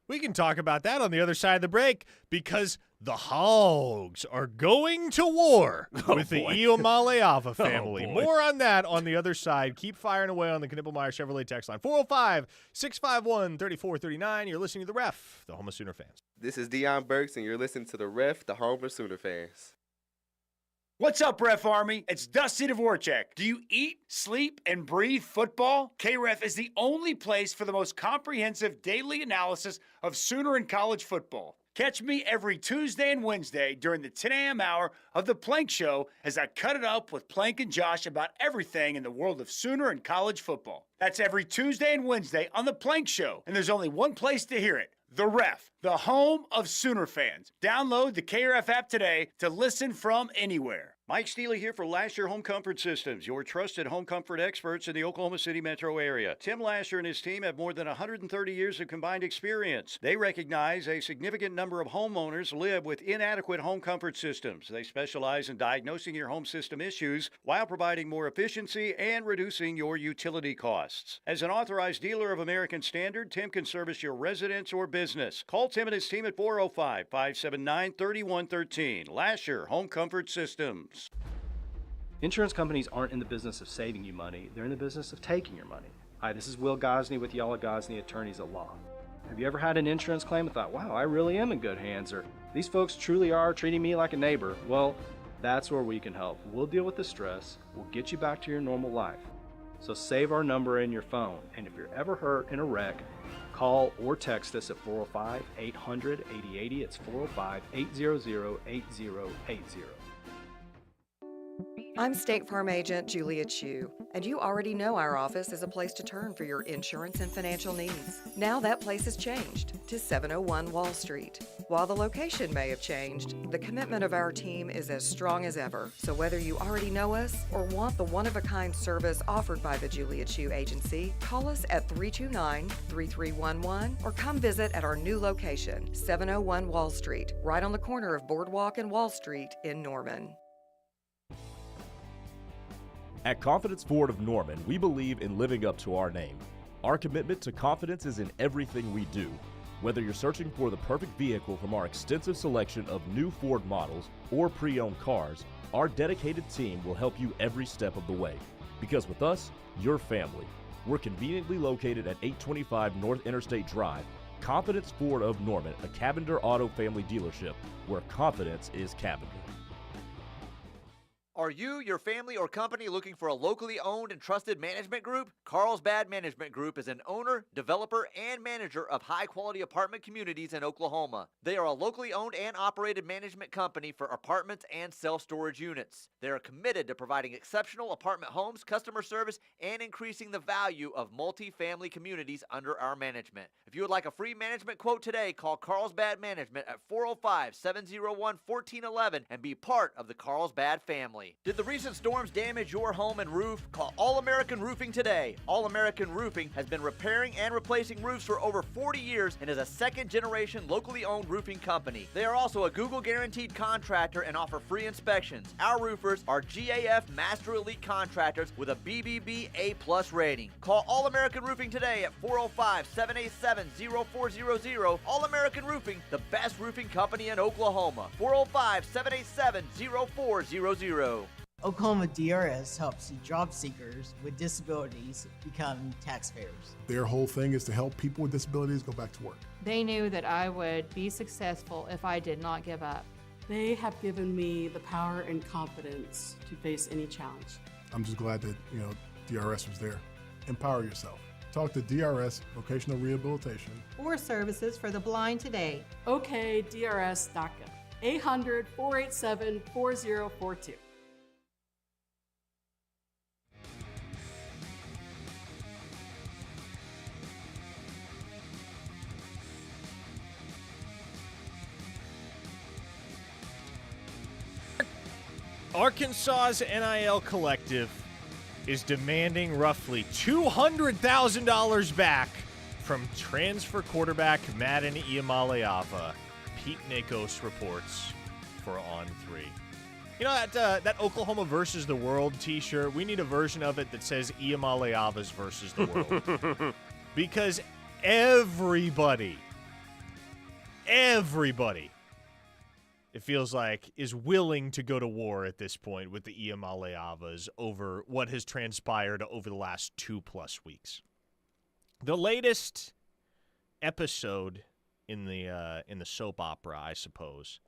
We can talk about that on the other side of the break because the Hogs are going to war with the Iamalya family. More on that on the other side. Keep firing away on the Knippelmeyer Chevrolet text line. 405-651-3439. You're listening to The Ref, the home of Sooner fans. This is Deion Burks, and you're listening to The Ref, the home of Sooner fans. What's up, Ref Army? It's Dusty Dvorak. Do you eat, sleep, and breathe football? KREF is the only place for the most comprehensive daily analysis of Sooner and college football. Catch me every Tuesday and Wednesday during the 10 a.m. hour of The Plank Show as I cut it up with Plank and Josh about everything in the world of Sooner and college football. That's every Tuesday and Wednesday on The Plank Show, and there's only one place to hear it. The Ref, the home of Sooner fans. Download the KREF app today to listen from anywhere. Mike Steele here for Lasher Home Comfort Systems, your trusted home comfort experts in the Oklahoma City metro area. Tim Lasher and his team have more than 130 years of combined experience. They recognize a significant number of homeowners live with inadequate home comfort systems. They specialize in diagnosing your home system issues while providing more efficiency and reducing your utility costs. As an authorized dealer of American Standard, Tim can service your residence or business. Call Tim and his team at 405-579-3113. Lasher Home Comfort Systems. Insurance companies aren't in the business of saving you money, they're in the business of taking your money. Hi, this is Will Gosney with Yamalya Gosney Attorneys at Law. Have you ever had an insurance claim and thought, wow, I really am in good hands, or these folks truly are treating me like a neighbor? Well, that's where we can help. We'll deal with the stress, we'll get you back to your normal life. So save our number in your phone, and if you're ever hurt in a wreck, call or text us at 405-800-8080. It's 405-800-8080. I'm State Farm Agent Julia Chu, and you already know our office is a place to turn for your insurance and financial needs. Now that place has changed to 701 Wall Street. While the location may have changed, the commitment of our team is as strong as ever. So whether you already know us or want the one-of-a-kind service offered by the Julia Chu Agency, call us at 329-3311 or come visit at our new location, 701 Wall Street, right on the corner of Boardwalk and Wall Street in Norman. At Confidence Ford of Norman, we believe in living up to our name. Our commitment to confidence is in everything we do. Whether you're searching for the perfect vehicle from our extensive selection of new Ford models or pre-owned cars, our dedicated team will help you every step of the way. Because with us, you're family. We're conveniently located at 825 North Interstate Drive. Confidence Ford of Norman, a Cavender Auto family dealership where confidence is Cavender. Are you, your family, or company looking for a locally owned and trusted management group? Carlsbad Management Group is an owner, developer, and manager of high-quality apartment communities in Oklahoma. They are a locally owned and operated management company for apartments and self-storage units. They are committed to providing exceptional apartment homes, customer service, and increasing the value of multi-family communities under our management. If you would like a free management quote today, call Carlsbad Management at 405-701-1411 and be part of the Carlsbad family. Did the recent storms damage your home and roof? Call All American Roofing today. All American Roofing has been repairing and replacing roofs for over 40 years and is a second-generation locally owned roofing company. They are also a Google guaranteed contractor and offer free inspections. Our roofers are GAF Master Elite contractors with a BBB A+ rating. Call All American Roofing today at 405-787-0400. All American Roofing, the best roofing company in Oklahoma. 405-787-0400. Oklahoma DRS helps job seekers with disabilities become taxpayers. Their whole thing is to help people with disabilities go back to work. They knew that I would be successful if I did not give up. They have given me the power and confidence to face any challenge. I'm just glad that, DRS was there. Empower yourself. Talk to DRS Vocational Rehabilitation or Services for the Blind today. OKDRS.gov. 800-487-4042. Arkansas's NIL collective is demanding roughly $200,000 back from transfer quarterback Madden Yamalya. Pete Nakos reports for On 3. You know that Oklahoma versus the world t-shirt? We need a version of it that says Yamalya's versus the world. Because everybody, it feels like, is willing to go to war at this point with the Yamalyas over what has transpired over the last 2+ weeks. The latest episode in the soap opera, I suppose,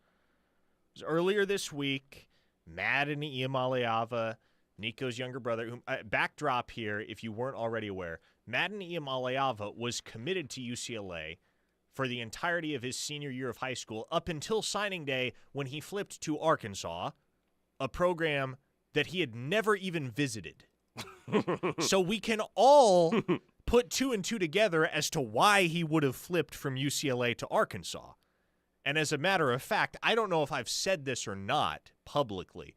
was earlier this week. Madden Yamalya, Nico's younger brother. Backdrop here, if you weren't already aware, Madden Yamalya was committed to UCLA for the entirety of his senior year of high school up until signing day when he flipped to Arkansas, a program that he had never even visited. So we can all put 2 and 2 together as to why he would have flipped from UCLA to Arkansas. And as a matter of fact, I don't know if I've said this or not publicly,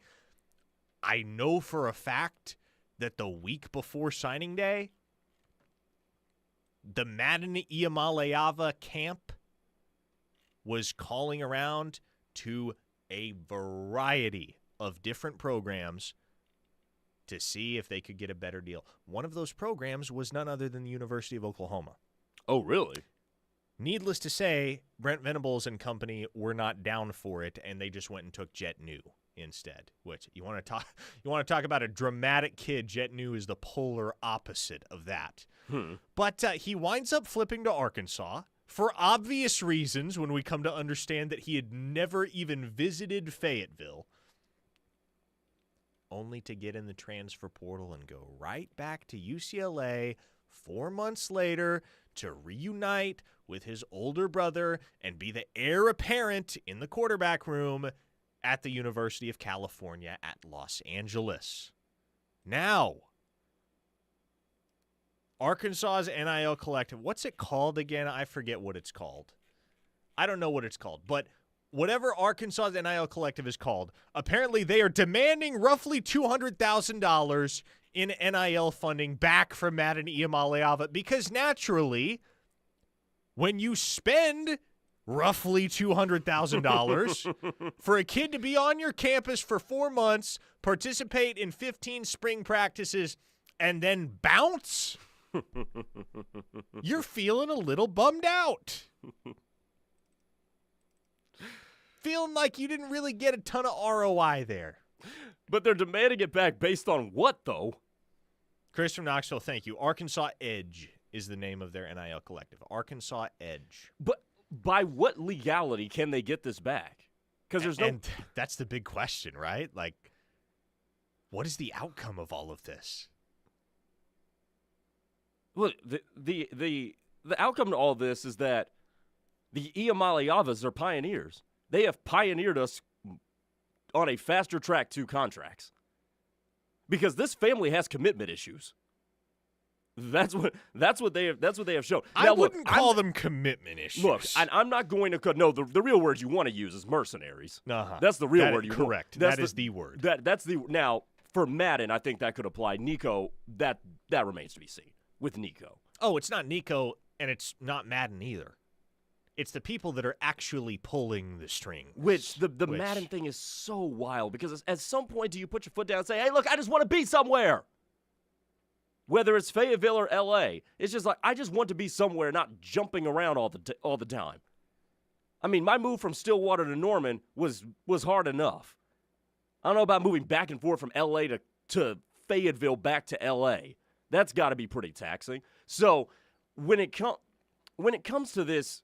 I know for a fact that the week before signing day, the Madden Yamalya camp was calling around to a variety of different programs to see if they could get a better deal. One of those programs was none other than the University of Oklahoma. Oh, really? Needless to say, Brent Venables and company were not down for it, and they just went and took Jet New instead. Which you want to talk about a dramatic kid. Jet New is the polar opposite of that. But he winds up flipping to Arkansas for obvious reasons when we come to understand that he had never even visited Fayetteville, only to get in the transfer portal and go right back to UCLA 4 months later to reunite with his older brother and be the heir apparent in the quarterback room at the University of California at Los Angeles. Now, Arkansas's NIL Collective, what's it called again? I forget what it's called. I don't know what it's called, but whatever Arkansas's NIL Collective is called, apparently they are demanding roughly $200,000 in NIL funding back from Madden Yamalya, because naturally, when you spend roughly $200,000 for a kid to be on your campus for 4 months, participate in 15 spring practices, and then bounce, you're feeling a little bummed out. Feeling like you didn't really get a ton of ROI there. But they're demanding it back based on what, though? Chris from Knoxville, thank you. Arkansas Edge is the name of their NIL collective. Arkansas Edge. But by what legality can they get this back? Because there's no. And that's the big question, right? Like, what is the outcome of all of this? Look, the outcome to all this is that the Yamalyavas are pioneers. They have pioneered us on a faster track to contracts. Because this family has commitment issues. That's what they have shown. I wouldn't call them commitment issues. Look, I'm not going to no. The real word you want to use is mercenaries. That's the real word you want. Correct. That is the word. That's the now for Madden. I think that could apply. Nico, that remains to be seen with Nico. Oh, it's not Nico, and it's not Madden either. It's the people that are actually pulling the strings. Which the Madden thing is so wild because at some point do you put your foot down and say, "Hey, look, I just want to be somewhere." Whether it's Fayetteville or L.A., it's just like, I just want to be somewhere, not jumping around all the time. I mean, my move from Stillwater to Norman was hard enough. I don't know about moving back and forth from L.A. to Fayetteville back to L.A. That's got to be pretty taxing. So when it comes to this,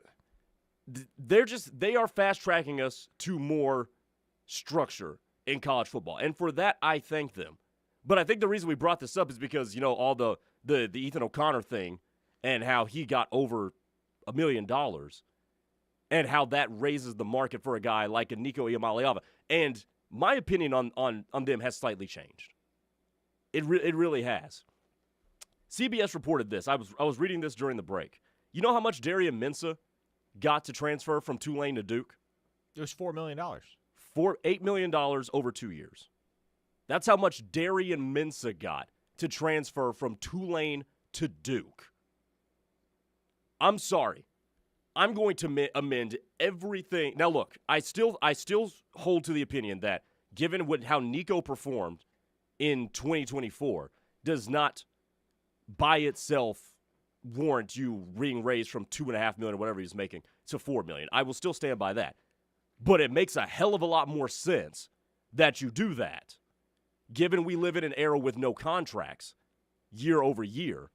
they are fast-tracking us to more structure in college football. And for that, I thank them. But I think the reason we brought this up is because, all the Ethan O'Connor thing and how he got over $1 million and how that raises the market for a guy like a Nico Yamalya. And my opinion on them has slightly changed. It really has. CBS reported this. I was reading this during the break. You know how much Darian Mensah got to transfer from Tulane to Duke? It was $4 million. $8 million over 2 years. That's how much Darian Mensah got to transfer from Tulane to Duke. I'm sorry. I'm going to amend everything. Now, look, I still hold to the opinion that given how Nico performed in 2024 does not by itself warrant you being raised from $2.5 million or whatever he's making to $4 million. I will still stand by that. But it makes a hell of a lot more sense that you do that. Given we live in an era with no contracts year over year,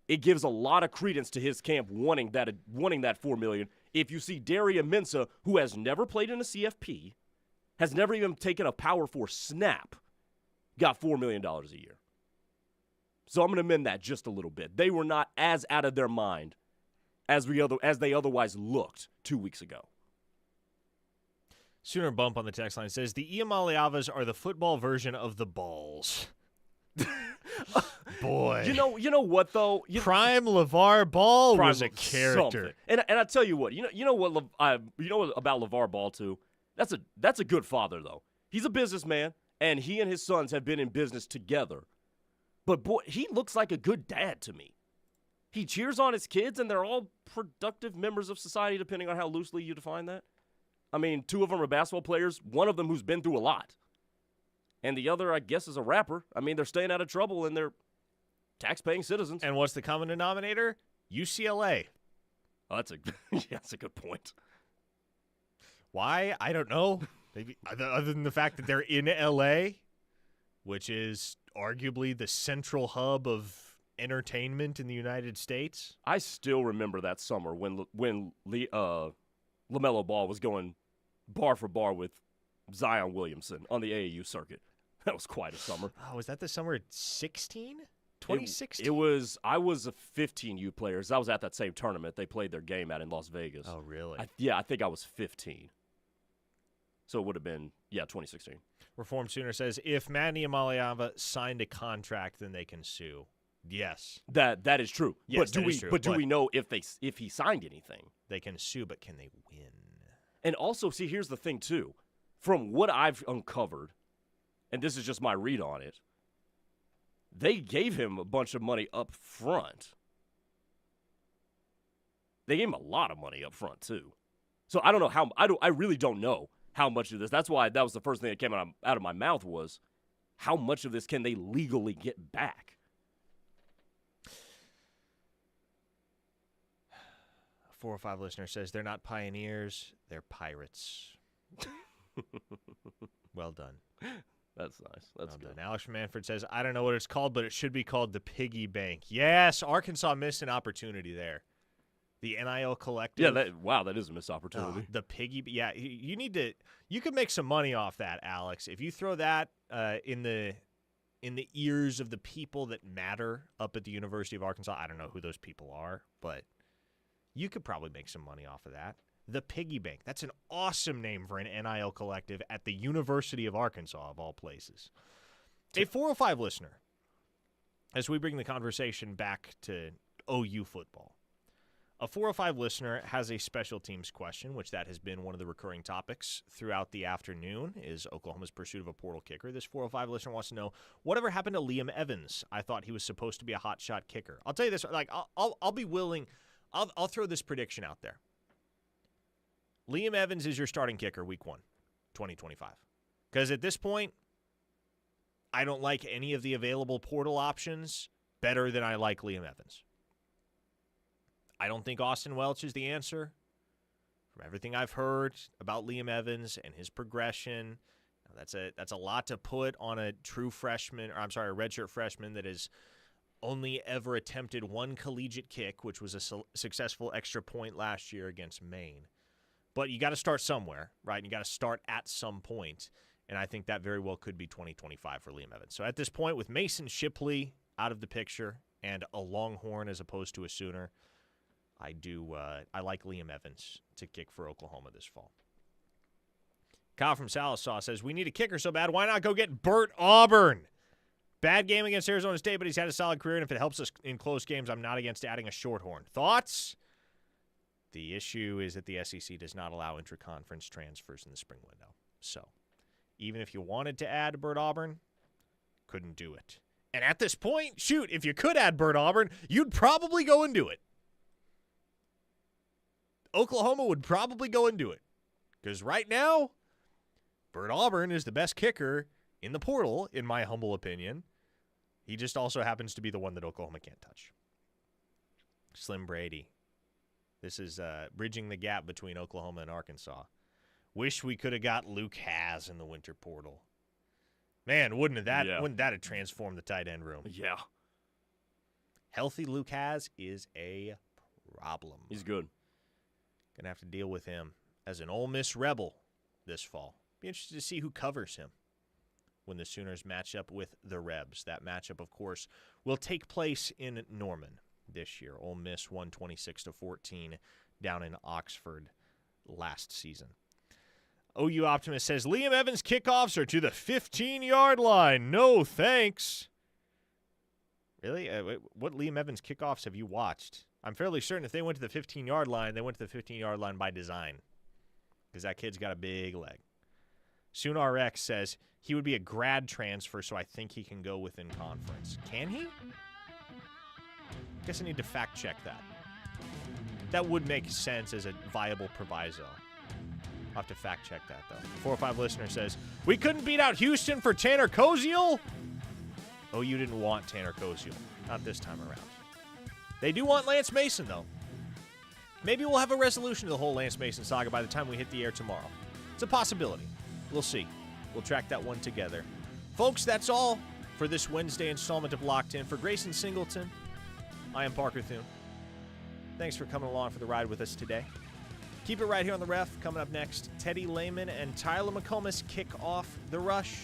it gives a lot of credence to his camp wanting that $4 million. If you see Darian Mensah, who has never played in a CFP, has never even taken a Power 4 snap, got $4 million a year. So I'm going to amend that just a little bit. They were not as out of their mind as they otherwise looked 2 weeks ago. Sooner Bump on the text line says, the Yamalyavas are the football version of the Balls. Boy. You know what, though? Prime LeVar Ball was a character. And I tell you what, you know what about LeVar Ball, too? That's a good father, though. He's a businessman, and he and his sons have been in business together. But, boy, he looks like a good dad to me. He cheers on his kids, and they're all productive members of society, depending on how loosely you define that. I mean, 2 of them are basketball players, one of them who's been through a lot. And the other, I guess, is a rapper. I mean, they're staying out of trouble, and they're tax-paying citizens. And what's the common denominator? UCLA. Oh, that's a good point. Why? I don't know. Maybe other than the fact that they're in L.A., which is arguably the central hub of entertainment in the United States. I still remember that summer when LaMelo Ball was going bar for bar with Zion Williamson on the AAU circuit. That was quite a summer. Oh, was that the summer 16? 2016? I was a 15U player. I was at that same tournament they played their game at in Las Vegas. Oh, really? I think I was 15. So it would have been, 2016. Reform Sooner says, if Manny Yamalya signed a contract, then they can sue. Yes. That is true. Yes, but do we know if he signed anything? They can sue, but can they win? And also, see, here's the thing, too. From what I've uncovered, and this is just my read on it, they gave him a bunch of money up front. They gave him a lot of money up front, too. So I don't know how – I really don't know how much of this – that's why that was the first thing that came out of my mouth was how much of this can they legally get back? A 405 listener says they're not pioneers, they're pirates. Well done. That's nice. That's good. Alex from Manford says, I don't know what it's called, but it should be called the piggy bank. Yes, Arkansas missed an opportunity there. The NIL collective. Yeah, that is a missed opportunity. The piggy, you could make some money off that, Alex. If you throw that in the ears of the people that matter up at the University of Arkansas, I don't know who those people are, but you could probably make some money off of that. The Piggy Bank. That's an awesome name for an NIL collective at the University of Arkansas, of all places. A 405 listener, as we bring the conversation back to OU football, a 405 listener has a special teams question, which that has been one of the recurring topics throughout the afternoon, is Oklahoma's pursuit of a portal kicker. This 405 listener wants to know, whatever happened to Liam Evans? I thought he was supposed to be a hot shot kicker. I'll tell you this, I'll be willing, I'll throw this prediction out there. Liam Evans is your starting kicker week 1, 2025. Because at this point, I don't like any of the available portal options better than I like Liam Evans. I don't think Austin Welch is the answer. From everything I've heard about Liam Evans and his progression, that's a lot to put on a true freshman, or I'm sorry, a redshirt freshman that has only ever attempted one collegiate kick, which was a successful extra point last year against Maine. But you got to start somewhere, right? And you got to start at some point. And I think that very well could be 2025 for Liam Evans. So at this point, with Mason Shipley out of the picture and a Longhorn as opposed to a Sooner, I like Liam Evans to kick for Oklahoma this fall. Kyle from Salisaw says, we need a kicker so bad. Why not go get Bert Auburn? Bad game against Arizona State, but he's had a solid career. And if it helps us in close games, I'm not against adding a shorthorn. Thoughts? The issue is that the SEC does not allow intra-conference transfers in the spring window. So, even if you wanted to add Bert Auburn, couldn't do it. And at this point, shoot, if you could add Bert Auburn, you'd probably go and do it. Oklahoma would probably go and do it. Because right now, Bert Auburn is the best kicker in the portal, in my humble opinion. He just also happens to be the one that Oklahoma can't touch. Slim Brady. This is bridging the gap between Oklahoma and Arkansas. Wish we could have got Luke Haas in the winter portal. Man, wouldn't that have transformed the tight end room? Yeah. Healthy Luke Haas is a problem. He's good. Gonna have to deal with him as an Ole Miss Rebel this fall. Be interested to see who covers him when the Sooners match up with the Rebs. That matchup, of course, will take place in Norman this year. Ole Miss won 26-14 down in Oxford last season. OU Optimist says, Liam Evans' kickoffs are to the 15-yard line. No thanks. Really? What Liam Evans kickoffs have you watched? I'm fairly certain if they went to the 15-yard line, they went to the 15-yard line by design because that kid's got a big leg. SoonRx says he would be a grad transfer, so I think he can go within conference. Can he? Guess I need to fact check that. That would make sense as a viable proviso. I'll have to fact check that, though. 405 listener says, we couldn't beat out Houston for Tanner Koziel? Oh, you didn't want Tanner Koziel. Not this time around. They do want Lance Mason, though. Maybe we'll have a resolution to the whole Lance Mason saga by the time we hit the air tomorrow. It's a possibility. We'll see. We'll track that one together. Folks, that's all for this Wednesday installment of Locked In. For Grayson Singleton, I am Parker Thune. Thanks for coming along for the ride with us today. Keep it right here on The Ref. Coming up next, Teddy Lehman and Tyler McComas kick off The Rush.